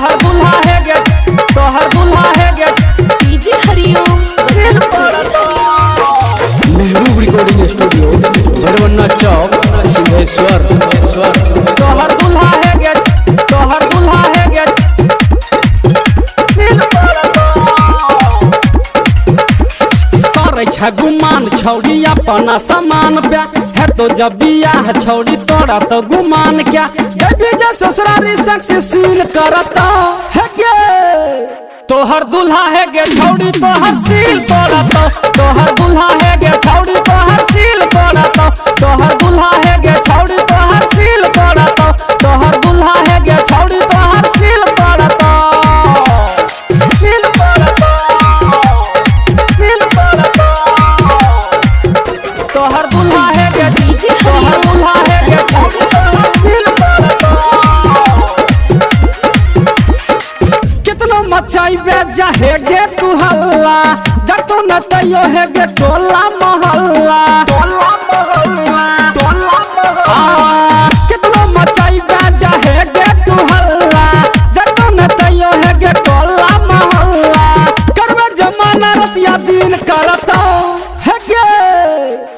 तोहर दुल्हा है गे, तोहर दुल्हा है गे। डीजे हरिओम मेहबूब रिकॉर्डिंग स्टूडियो भरवन्ना चौक सिंहेश्वर। तोहर दुल्हा है गे, तोहर दुल्हा है गे। करे गुमान छौड़ी अपना सामान पे है तो जब बियाह छौड़ी तोड़ा तो गुमान क्या जब जे ससुरारी सेक्सी सीन करता है गे। तोहर दुल्हा है गे छौड़ी तोहर सील तोड़ा तो, तोहर दुल्हा है गे छौड़ी तोहर सील तोड़ा तो, तोहर दुल्हा है गे छौड़ी तोहर सील तोड़ा तो, तोहर दुल्हा है गे छौड़ी तोहर सील तोड़ा तो, सील तोड़ा तो, सील तोड़ा तो। तोहर दुल्हा है गे डीजे तोहर दुल्हा है गे छौड़ी तोहर सील तोड़ा तो। कितना मचाई बेजा है गे तू हल्ला जतो न तैयो है गे टोला मोहल्ला, टोला मोहल्ला, टोला मोहल्ला। कितना मचाई बेजा है गे तू हल्ला जतो न तैयो है गे टोला मोहल्ला। करवे जमाना रतिया दिन करता है गे।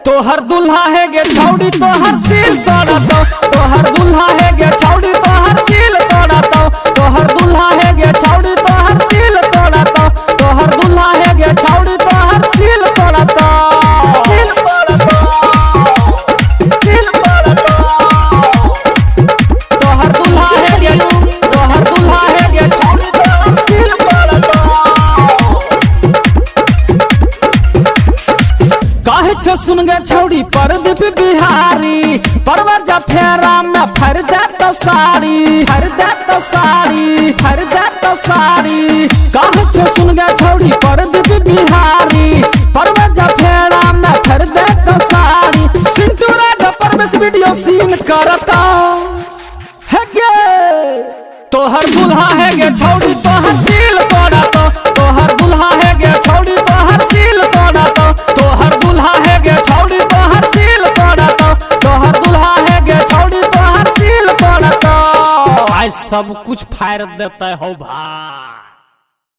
तोहर दुल्हा है गे छौड़ी तोहर सील तोड़ा तो, तोहर दुल्हा है गे छौड़ी तोहर सील तोड़ा तो, तोहर दुल्हा है गे छौड़ी तोहर सील तोड़ा तो, तोहर दुल्हा है गे छौड़ी तोहर सील तोड़ा तो, सील तोड़ा तो, सील तोड़ा तो। तोहर दुल्हा है गे, तोहर दुल्हा है गे छौड़ी तोहर सील तोड़ा तो। काहे छो सुन गे छौड़ी परदीप बिहारी परवर जा फेरा में फर दे तो साड़ी, फर दे तो साड़ी, फर दे तो साड़ी। काहे छो सुन गे छौड़ी परदीप बिहारी परवर जा फेरा में फर दे तो साड़ी। सिंटूरा द परमेश वीडियो सीन करता है गे। तोहर दुल्हा है गे छौड़ी तोहर सील तोड़ा तो, तोहर दुल्हा है गे छौड़ी तोहर सील तोड़ा तो, तोहर दुल्हा है गे छौड़ी तोहर सील तोड़ा तो, तोहर दुल्हा है गे छौड़ी तोहर सील तोड़ा तो। आज सब कुछ फाड़ देता हो भाई।